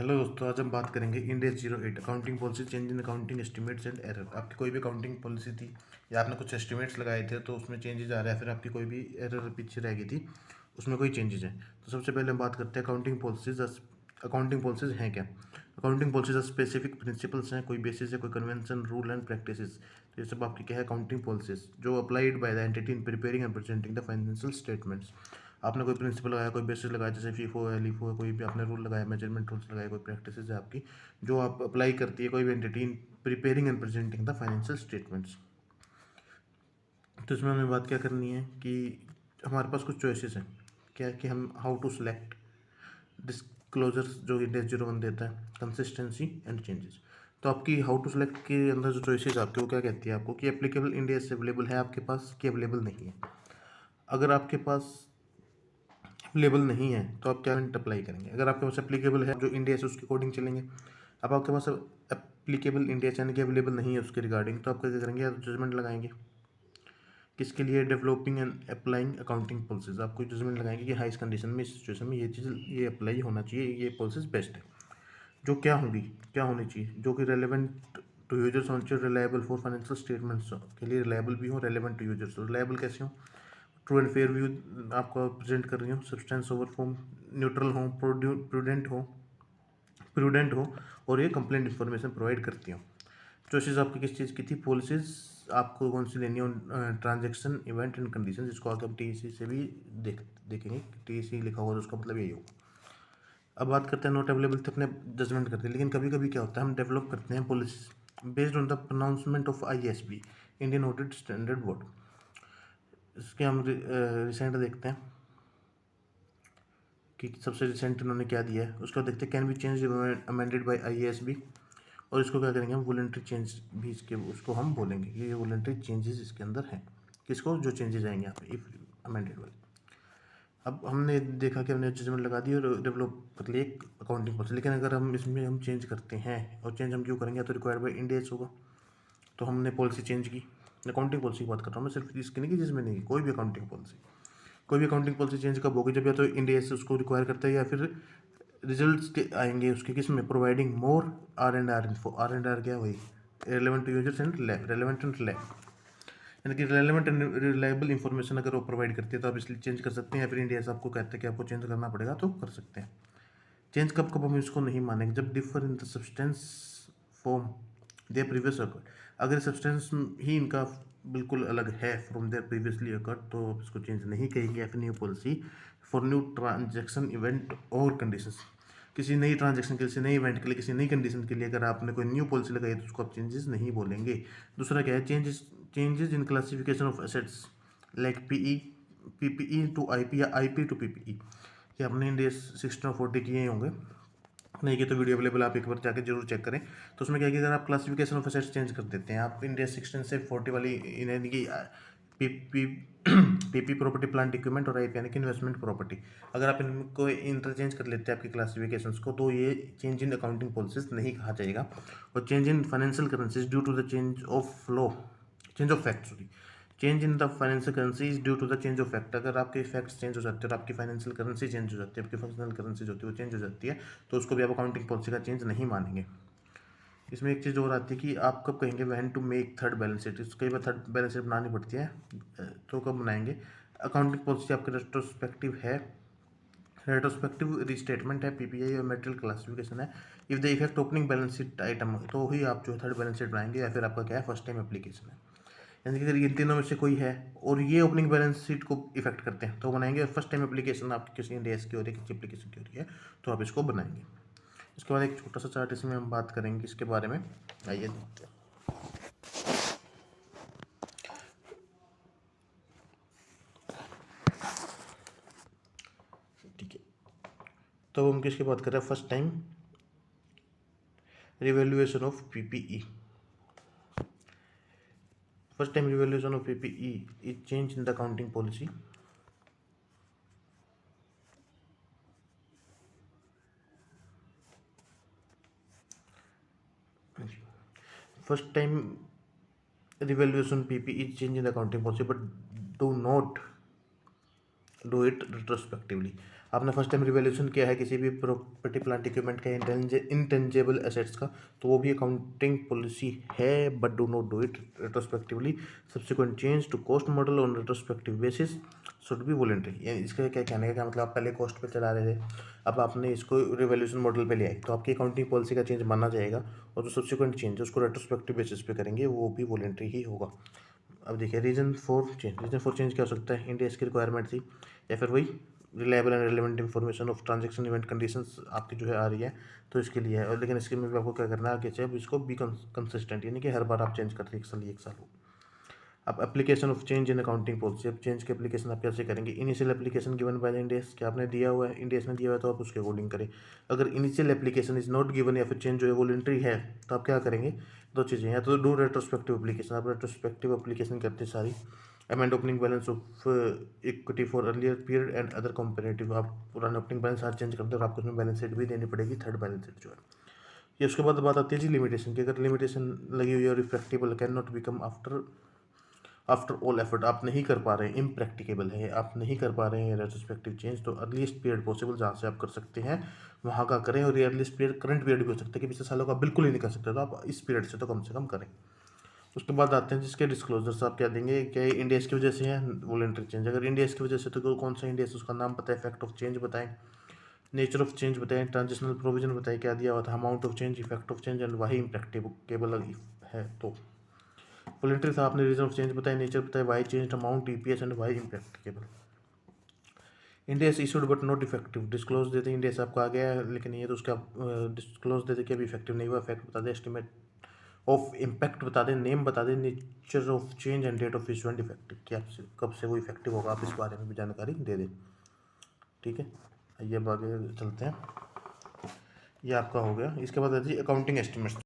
Hello दोस्तों, आज हम बात करेंगे end S 08 accounting policy change in accounting estimates and error. आपकी कोई भी अकाउंटिंग पॉलिसी थी या आपने कुछ एस्टिमेट्स लगाए थे तो उसमें चेंजेस आ रहा है, फिर आपकी कोई भी एरर पीछे रह गई थी उसमें कोई चेंजेस हैं। तो सबसे पहले हम बात करते हैं अकाउंटिंग पॉलिसीज। अकाउंटिंग पॉलिसीज हैं क्या? अकाउंटिंग पॉलिसीज स्पेसिफिक प्रिंसिपल्स हैं, कोई बेसिस है, कोई कन्वेंशन, रूल एंड प्रैक्टिसेस। तो ये सब आपकी क्या है? अकाउंटिंग पॉलिसीज जो applied by the entity in preparing and presenting the financial statements. आपने कोई प्रिंसिपल लगाया, कोई बेसिस लगाया, जैसे फीफो है, लीफो है, कोई भी आपने रूल लगाया, मेजरमेंट रूल्स लगाए, कोई प्रैक्टिस है आपकी जो आप अप्लाई करती है कोई भी entity in preparing and presenting the financial statements. तो इसमें हमें बात क्या करनी है कि हमारे पास कुछ चॉइसेस हैं। क्या है कि हम हाउ टू सेलेक्ट डिस्क्लोजर्स जो इंड एस 01 देता है, कंसिस्टेंसी एंड चेंजेस। तो आपकी हाउ टू सेलेक्ट के अंदर जो चॉइसेस आपके वो क्या कहती है आपको कि एप्लीकेबल इंड एस अवेलेबल है आपके पास कि अवेलेबल नहीं है। अगर आपके पास अप्लीकेबल नहीं है तो आप क्या अप्लाई करेंगे। अगर आपके पास एप्लीकेबल है जो इंडिया से उसके अकॉर्डिंग चलेंगे। अब आपके पास एप्लीकेबल इंडिया से यानी कि अवेलेबल नहीं है उसके रिगार्डिंग, तो आप क्या करेंगे? या तो जजमेंट लगाएंगे किसके लिए? Developing and applying accounting policies. आपको जजमेंट लगाएंगे कि हाँ इस कंडीशन में, इस सिचुएशन में ये चीज़ ये अप्लाई होना चाहिए, ये पॉलिसीज बेस्ट है। जो क्या होंगी, क्या होनी चाहिए? जो कि रेलेवेंट टू यूजर्स होनी चाहिए, रिलायबल फॉर फाइनेंशियल स्टेटमेंट्स के लिए रिलायबल भी हो, रेलेवेंट टू यूजर्स। रिलायबल कैसे हो? ट्रू एंड फेयर व्यू आपको प्रेजेंट कर रही हूँ, सब्सटेंस ओवर फॉर्म, न्यूट्रल हो, प्रूडेंट हो और ये कंप्लेंट इन्फॉर्मेशन प्रोवाइड करती हूँ। चॉइसेस आपकी किस चीज़ की थी? पॉलिसीज आपको कौन सी लेनी हो? ट्रांजेक्शन इवेंट एंड कंडीशन, जिसको आगे हम टीईसी से भी देखेंगे। टीईसी लिखा हुआ तो उसका मतलब यही होगा। अब बात करते हैं नॉट अवेलेबल थे, अपने जजमेंट करते हैं, लेकिन कभी कभी क्या होता है हम डेवलप करते हैं policy based on the pronouncement of ISB, Indian audit standard board. इसके हम रिसेंट देखते हैं कि सबसे रिसेंट इन्होंने क्या दिया है। उसके बाद देखते हैं can be change amended bye IASB, और इसको क्या करेंगे हम? वॉलंटरी चेंज भी इसके उसको हम बोलेंगे कि ये वॉलंटरी चेंजेस इसके अंदर हैं। किसको? जो चेंजेस आएंगे यहाँ पे इफ अमेंडेड वाले। अब हमने देखा कि हमने जजमेंट लगा दी और डेवलप कर लिया एक अकाउंटिंग पॉलिसी, लेकिन अगर हम इसमें हम चेंज करते हैं, और चेंज हम क्यों करेंगे? या तो रिक्वायर्ड बाई इंड एस होगा, तो हमने पॉलिसी चेंज की। अकाउंटिंग पॉलिसी की बात कर रहा हूँ मैं, सिर्फ इसकी नहीं कि जिसमें नहीं, कोई भी अकाउंटिंग पॉलिसी, कोई भी अकाउंटिंग पॉलिसी चेंज कब होगी? जब या तो इंडिया से उसको रिक्वायर करता है या फिर रिजल्ट्स के आएंगे उसके किस में? Providing more R&R info. R&R क्या? वही relevant to users and relevant and यानी कि रेलेवेंट एंड रिलायबल इन्फॉर्मेशन अगर वो प्रोवाइड करती है तो आप इसलिए चेंज कर सकते हैं, या फिर इंडिया से आपको कहते हैं कि आपको चेंज करना पड़ेगा तो कर सकते हैं। चेंज कब कब हम इसको नहीं मानेंगे? जब differ in the substance form there previous occurred. अगर सब्सटेंस ही इनका बिल्कुल अलग है फ्रॉम देयर प्रीवियसली अकर्ड तो आप इसको चेंज नहीं कहेंगे। या फिर new policy for new transaction event और कंडीशंस, किसी नई ट्रांजेक्शन के लिए, किसी नई इवेंट के लिए, किसी नई कंडीशन के लिए अगर आपने कोई न्यू पॉलिसी लगाई तो उसको आप चेंजेस नहीं बोलेंगे। दूसरा क्या है? Changes in classification of assets like PPE to IP या IP टू PPE। ये अपने इंडिया 1640 किए होंगे, नहीं किए तो वीडियो अवेलेबल, आप एक बार जाके जरूर चेक करें। तो उसमें क्या है कि अगर आप क्लासिफिकेशन ऑफ एसेट्स चेंज कर देते हैं, आप इंडिया 16 से 40 वाली यानी कि P P property, plant equipment, और IP यानी कि इन्वेस्टमेंट प्रॉपर्टी, अगर आप इनको इंटरचेंज कर लेते हैं आपकी क्लासिफिकेशंस को, तो ये चेंज इन अकाउंटिंग पॉलिसीज नहीं कहा जाएगा। और change in financial currencies due to the change of law, change of fact, sorry, change in the financial currency is due to the change of fact. अगर आपके facts change हो जाते हैं और आपकी फाइनेंशियल करेंसी चेंज हो जाती है, आपकी फंक्शनल करेंसी जो होती है वो चेंज हो जाती है, तो उसको भी आप अकाउंटिंग पॉलिसी का चेंज नहीं मानेंगे। इसमें एक चीज़ और आती है कि आप कब कहेंगे when to make third balance sheet. कई बार थर्ड बैलेंस शीट बनानी पड़ती है, तो कब बनाएंगे? अकाउंटिंग पॉलिसी आपकी रेट्रोस्पेक्टिव है, रेट्रोस्पेक्टिव रिस्टेटमेंट है, PPI और मेटेरियल क्लासिफिकेशन है। If the effect opening balance sheet item तो ही आप जो थर्ड बैलेंस शीट बनाएंगे, या फिर आपका क्या है? फर्स्ट टाइम एप्लीकेशन है। यानी कि अगर ये तीनों में से कोई है और ये ओपनिंग बैलेंस शीट को इफेक्ट करते हैं तो बनाएंगे। फर्स्ट टाइम एप्लीकेशन आपकी किसी इंडिया की हो रही है, किसी एप्लीकेशन की हो रही है, तो आप इसको बनाएंगे। इसके बाद एक छोटा सा चार्ट, इसमें हम बात करेंगे इसके बारे में। आइए देखते हैं। ठीक है, तो हम किसकी बात कर रहे हैं? First time revaluation of PPE। First time revaluation of PPE is change in the accounting policy. First time revaluation PP is change in the accounting policy, but do not do it retrospectively. आपने first time revaluation किया है किसी भी property plant equipment का, intangible assets का, तो वो भी अकाउंटिंग पॉलिसी है, but do not do it retrospectively. Subsequent change to cost model on retrospective basis should be voluntary. इसका क्या कहने का क्या मतलब, आप पहले कॉस्ट पे चला रहे थे, अब आपने इसको रिवैल्यूएशन मॉडल पे ले आए, तो आपकी अकाउंटिंग पॉलिसी का चेंज माना जाएगा, और जो सब्सिक्वेंट चेंज है उसको रेट्रोस्पेक्टिव बेसिस पे करेंगे, वो भी वॉलंटरी ही होगा। अब देखिए रीजन फॉर चेंज क्या हो सकता है, इंडिया की रिक्वायरमेंट थी, या फिर वही reliable and relevant information of transaction event conditions आपकी जो है आ रही है, तो इसके लिए है। और लेकिन इसके में भी आपको क्या करना है आगे, अब इसको बी कंसिस्टेंट, यानी कि हर बार आप चेंज करते एक साल हो। अब application of change in accounting policy, अब चेंज की एप्लीकेशन आप कैसे करेंगे। Initial application given by the Indians, क्या आपने दिया हुआ है, इंडियस ने दिया हुआ है, तो आप उसके अकॉर्डिंग करें। अगर initial application is not given, या फिर चेंज जो है वॉलंटरी है, तो आप क्या करेंगे, दो चीज़ें, या तो डू रेट्रोस्पेक्टिव एप्लीकेशन, आप रेट्रोस्पेक्टिव एप्लीकेशन करते हैं सारी। Amend opening balance of equity for earlier period and other comparative, आप पुराना ओपनिंग बैलेंस हर चेंज करते हैं, और आपको उसमें बैलेंस शीट भी देनी पड़ेगी, थर्ड बैलेंस शीट जो है ये। उसके बाद बात आती है जी लिमिटेशन की, अगर लिमिटेशन लगी हुई है और इफेक्टिबल can not become after all effort, आप नहीं कर पा रहे हैं, इम्प्रैक्टिकेबल है, आप नहीं कर पा रहे हैं रेट्रोस्पेक्टिव चेंज, तो अर्लीस्ट पीरियड पॉसिबल जहाँ से आप कर सकते हैं वहाँ का करें। और अर्लीस्ट पीरियड करंट पीरियड भी हो सकता है कि पिछले सालों का बिल्कुल ही नहीं कर सकते, तो आप इस पीरियड से तो कम करें। उसके बाद आते हैं जिसके डिस्क्लोजर्स, आप क्या देंगे, क्या इंडियस की वजह से है वॉलंटरी चेंज, अगर इंडियस की वजह से तो कौन सा इंडियस, उसका नाम पता है, फैक्ट ऑफ चेंज बताएं, नेचर ऑफ चेंज बताएं, ट्रांजिशनल प्रोविजन बताएं क्या दिया हुआ था, amount of change, effect of change, and वही इम्प्रैक्टिकेबल है। तो वॉलंटरी था, आपने रीजन ऑफ चेंज बताया, नेचर बताया, why change, amount, EPS, and why impracticable. Ind AS issued but not effective, disclose देते इंडियस आपका आ गया है, लेकिन ये तो उसका डिस्क्लोज देते कि अभी इफेक्टिव नहीं हुआ, फैक्ट बता दें, एस्टिमेट ऑफ इम्पैक्ट बता दें, नेम बता दें, nature of change and date of issue and effective, क्या कब से वो इफेक्टिव होगा, आप इस बारे में भी जानकारी दे दें। ठीक है, आइए अब आगे चलते हैं। ये आपका हो गया। इसके बाद आती है अकाउंटिंग एस्टिमेट्स।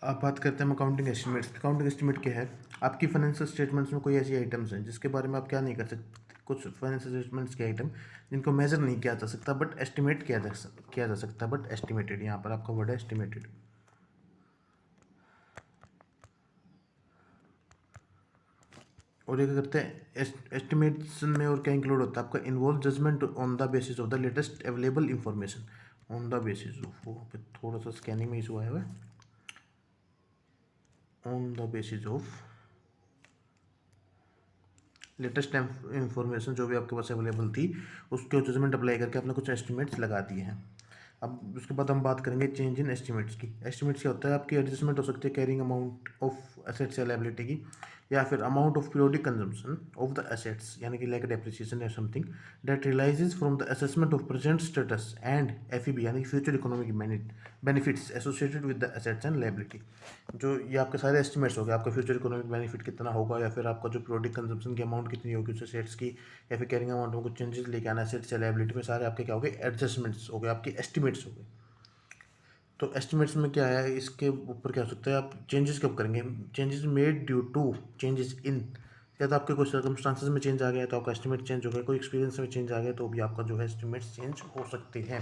आप बात करते हैं अकाउंटिंग एस्टिमेट्स। अकाउंटिंग एस्टिमेट क्या है, आपकी फाइनेंशियल स्टेटमेंट्स में कोई ऐसी आइटम्स हैं जिसके बारे में आप क्या नहीं कर सकते, कुछ फाइनेंशियल स्टेटमेंट्स के आइटम जिनको मेजर नहीं किया जा सकता बट एस्टिमेट किया जा सकता है, बट एस्टिमेटेड, यहाँ पर आपका वर्ड है एस्टिमेटेड। और ये क्या करते हैं एस्टिमेशन में, और क्या इंक्लूड होता है आपका, involve judgement on the basis of the latest available information, on the basis of, वो थोड़ा सा स्कैनिंग में इशू आया हुआ है, on the basis of latest information जो भी आपके पास अवेलेबल थी, उसके जजमेंट अप्लाई करके आपने कुछ एस्टिमेट्स लगा दिए हैं। अब उसके बाद हम बात करेंगे चेंज इन एस्टिमेट्स की। एस्टिमेट्स क्या होता है, आपकी एडजस्टमेंट हो सकती है कैरिंग अमाउंट ऑफ एसेट्स या लायबिलिटी की, या फिर amount of periodic consumption of the assets, यानी कि लाइक डेप्रिसिएशन या something that realises from the assessment of present status and FEB, यानी कि future economic benefits associated with the assets and liability. जो ये आपके सारे एस्टिमेट्स हो गए, आपका फ्यूचर इकोनॉमिक बेनिफिट कितना होगा, या फिर आपका जो पीरियोडिक कंजम्पशन की अमाउंट कितनी होगी उस एसेट्स की, या फिर कैरिंग अमाउंट में कुछ चेंजेस लेके आना एसेट्स या लायबिलिटी में, सारे आपके क्या हो गए, एडजस्टमेंट्स हो गए, आपके एस्टिमेट्स हो गए। तो एस्टिमेट्स में क्या है, इसके ऊपर क्या हो सकता है, आप चेंजेस कब करेंगे, changes made due to changes in, या तो आपके कोई सर्कमस्टांसेस में चेंज आ गया तो आपका एस्टिमेट चेंज हो गया, कोई एक्सपीरियंस में चेंज आ गया तो भी आपका जो है एस्टिमेट्स चेंज हो सकते हैं।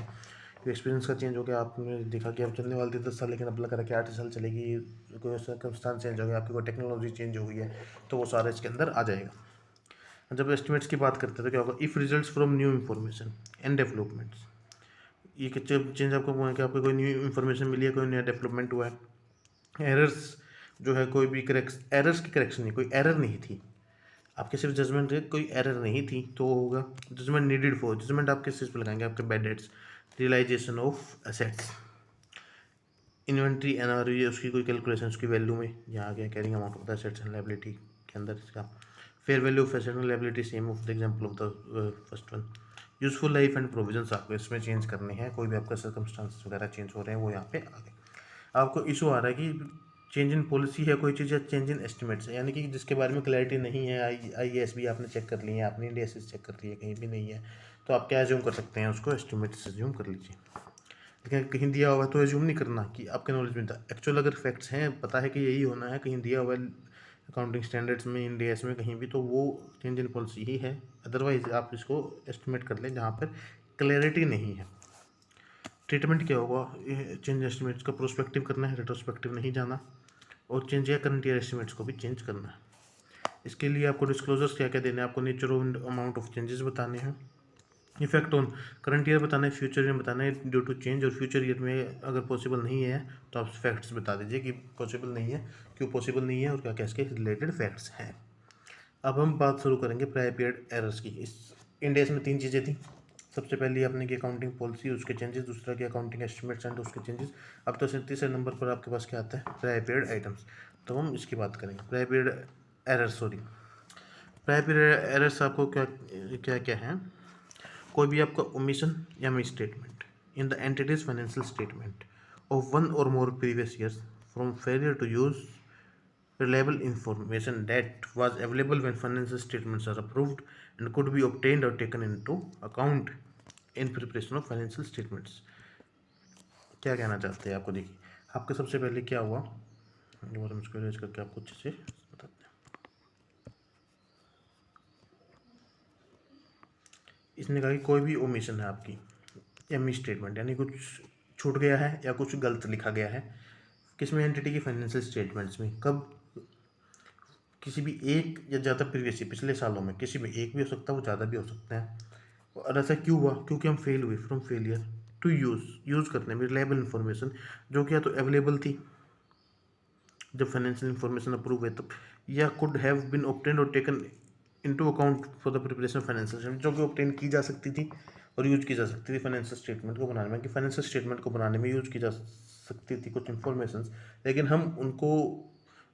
एक्सपीरियंस का चेंज हो गया, आपने देखा कि अब चलने वाली थी 10 साल, लेकिन अब लग रहा है कि 8 साल चलेगी, कोई सर्कमस्टांस चेंज हो गया, आपकी कोई टेक्नोलॉजी चेंज हो गई है, तो वो सारा इसके अंदर आ जाएगा। जब एस्टिमेट्स की बात करते हैं तो क्या होगा, if results from new information and developments, ये चेंज आपको हुआ है कि आपको कोई न्यू इन्फॉर्मेशन मिली है, कोई नया डेवलपमेंट हुआ है, एरर्स जो है, कोई भी एरर्स की करेक्शन नहीं, कोई एरर नहीं थी आपके, सिर्फ जजमेंट है, कोई एरर नहीं थी, तो होगा जजमेंट नीडेड फॉर, जजमेंट आप किस चीज़ पर लगाएंगे, आपके bad debts, realisation of assets, inventory NRV, उसकी कोई कैलकुलेशन उसकी वैल्यू में, यहाँ आ गया carrying amount of the assets and liability के अंदर इसका, fair value of asset and liability same of the example of the first one, useful life and provisions आपको इसमें चेंज करने हैं, कोई भी आपका सर्कमस्टांसेस वगैरह चेंज हो रहे हैं वो यहाँ पे आ गए। आपको इशू आ रहा है कि चेंज इन पॉलिसी है कोई चीज़, या चेंज इन एस्टिमेट्स है, यानी कि जिसके बारे में क्लैरिटी नहीं है, आईएएस भी आपने चेक कर ली है, आपने इंडिया से चेक कर ली है, कहीं भी नहीं है, तो आप क्या एज्यूम कर सकते हैं, उसको एस्टिमेट्स एज्यूम कर लीजिए। लेकिन कहीं दिया हुआ है तो एज्यूम नहीं करना कि आपके नॉलेज में था, एक्चुअल अगर फैक्ट्स हैं, पता है कि यही होना है, कहीं दिया हुआ है अकाउंटिंग स्टैंडर्ड्स में, इंडिया में कहीं भी, तो वो चेंज इन पॉलिसी ही है, अदरवाइज आप इसको एस्टिमेट कर लें जहाँ पर क्लैरिटी नहीं है। ट्रीटमेंट क्या होगा, चेंज एस्टिमेट्स का प्रोस्पेक्टिव करना है, रेट्रोस्पेक्टिव नहीं जाना, और चेंज या करंट ईयर एस्टिमेट्स को भी चेंज करना है। इसके लिए आपको डिस्क्लोजर्स क्या क्या देने हैं, आपको nature of amount of changes बताने हैं, इफेक्ट ऑन करंट ईयर बताना है, फ्यूचर ईयर बताना है ड्यू टू चेंज, और फ्यूचर ईयर में अगर पॉसिबल नहीं है तो आप फैक्ट्स बता दीजिए कि पॉसिबल नहीं है, क्यों पॉसिबल नहीं है और क्या क्या इसके रिलेटेड फैक्ट्स हैं। अब हम बात शुरू करेंगे प्रायर पीरियड एरर्स की। इस इंडिया में 3 चीज़ें थी। सबसे पहले आपने की अकाउंटिंग पॉलिसी उसके चेंजेस, दूसरा की अकाउंटिंग एस्टिमेट्स एंड उसके चेंजेस। अब तो तीसरे नंबर पर आपके पास क्या आता है, प्रायर पीरियड आइटम्स। तो हम इसकी बात करेंगे, prior period errors. Prior period errors आपको क्या क्या क्या है, कोई भी आपका ओमिशन या misstatement in the entity's financial statement of one और more previous years from failure to use reliable information that was available when financial statements are approved and could be obtained or taken into account in preparation of financial statements। क्या कहना चाहते हैं आपको, देखिए आपके सबसे पहले क्या हुआ, एक बार हम इसको रेज करके आपको अच्छे से बताते हैं। इसने कहा कि कोई भी ओमिशन है आपकी या मिस स्टेटमेंट, यानी कुछ छूट गया है या कुछ गलत लिखा गया है, किसमें, एंटिटी की फाइनेंशियल स्टेटमेंट्स में। कब, किसी भी एक या ज़्यादा प्रीवियस पिछले सालों में, किसी में एक भी हो सकता है, वो ज़्यादा भी हो सकता है। और ऐसा क्यों हुआ, क्योंकि हम फेल हुए फ्रॉम फेलियर टू यूज़ करने में रिलायबल इन्फॉर्मेशन, जो कि या तो अवेलेबल थी जब फाइनेंशियल इन्फॉर्मेशन अप्रूव हुए तब, या कुड हैव बीन ऑब्टेन्ड और taken into account for the preparation of financial statement, जो कि ऑब्टेन की जा सकती थी और यूज की जा सकती थी फाइनेंशियल स्टेटमेंट को बनाने में, कि फाइनेंशियल स्टेटमेंट को बनाने में यूज की जा सकती थी कुछ इन्फॉर्मेशन, लेकिन हम उनको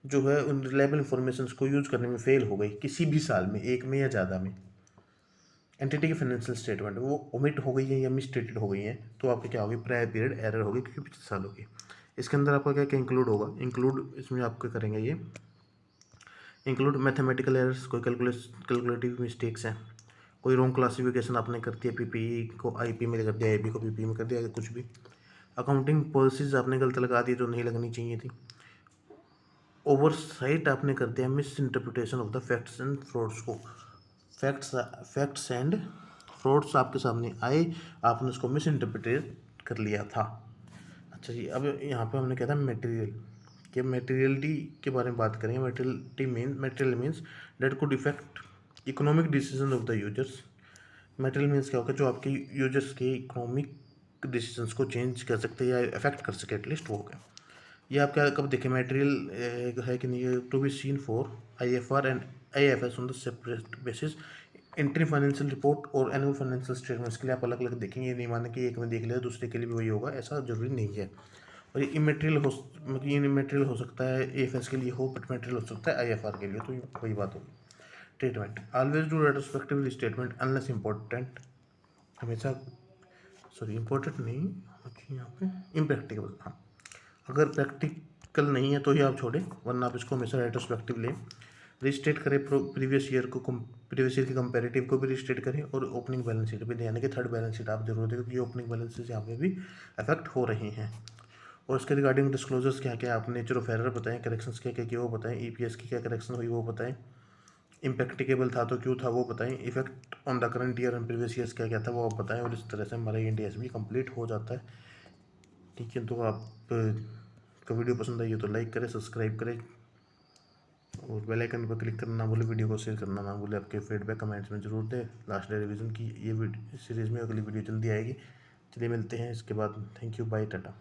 जो है उन रिलायबल इन्फॉर्मेशन को यूज करने में फेल हो गई किसी भी साल में, एक में या ज़्यादा में। एंटिटी की फाइनेंशियल स्टेटमेंट वो ओमिट हो गई है या मिसस्टेटेड हो गई है, तो आपकी क्या होगी, प्रायर पीरियड एरर होगी, क्योंकि पिछले साल होगी। इसके अंदर आपका क्या क्या इंक्लूड होगा, इंक्लूड इसमें आपके करेंगे ये इंक्लूड मैथमेटिकल एरर्स, कोई कैलकुलेटिव मिस्टेक्स हैं, कोई रॉन्ग क्लासिफिकेशन आपने कर दिया, पीपीई को आईपी में कर दिया, आईपी को पीपीई में कर दिया, कुछ भी अकाउंटिंग पॉलिसीज आपने गलत लगा दी जो नहीं लगनी चाहिए थी, ओवरसाइट आपने कर दिया, miss interpretation of the facts and frauds को, फैक्ट्स एंड फ्रॉड्स आपके सामने आए, आपने उसको मिस इंटरप्रिटेट कर लिया था। अच्छा जी, अब यहाँ पे हमने कहा था मटेरियल, कि मटेरियलिटी के बारे में बात करेंगे। Material means that could effect economic decision of the users. Material means क्या होगा, जो आपके यूजर्स के इकोनॉमिक डिसीजंस को चेंज कर सकते हैं या अफेक्ट कर सके, एटलीस्ट वो होगा। ये आप क्या कब देखें, मटेरियल है कि नहीं, to be seen for IFR and IFS on the separate basis. Entry financial report और एनुअल फाइनेंशियल स्टेटमेंट्स के लिए आप अलग अलग देखेंगे, ये नहीं माने कि एक में देख लिया दूसरे के लिए भी वही होगा, ऐसा जरूरी नहीं है। और ये इमेटेरियल हो सकता है, AFS के लिए हो, बट मटेरियल हो सकता है IFR के लिए, तो ये वही बात होगी। Treatment, always do retrospective statement unless important, हमेशा इम्पोर्टेंट नहीं, यहाँ पे इम्प्रैक्टिकल, हाँ अगर प्रैक्टिकल नहीं है तो ही आप छोड़ें, वरना आप इसको हमेशा रेट्रोस्पेक्टिव लें। रिस्टेट करें प्रीवियस ईयर की कंपेरेटिव को भी रिस्टेट करें, और ओपनिंग बैलेंस शीट भी दें, यानी कि थर्ड बैलेंस शीट आप जरूर दें, क्योंकि ओपनिंग बैलेंस शीट यहाँ पे भी अफेक्ट हो रही हैं। और इसके रिगार्डिंग डिस्क्लोजर्स क्या क्या आप नेचर ऑफ एरर बताएं, करेक्शंस क्या क्या किए वो बताएं, EPS की क्या करेक्शन हुई वो बताएं, इम्प्रैक्टिकेबल था तो क्यों था वो बताएं, effect on the current year and previous years क्या क्या था वो आप बताएं। और इस तरह से हमारा इंडिया भी कंप्लीट हो जाता है। ठीक है, तो आप का वीडियो पसंद आई हो तो लाइक करें, सब्सक्राइब करें और बेल आइकन पर क्लिक करना ना भूलें, वीडियो को शेयर करना ना भूलें। आपके फीडबैक कमेंट्स में जरूर दें। लास्ट डे रिवीजन की ये सीरीज़ में अगली वीडियो जल्दी आएगी। चलिए मिलते हैं इसके बाद। Thank you, bye, Tata.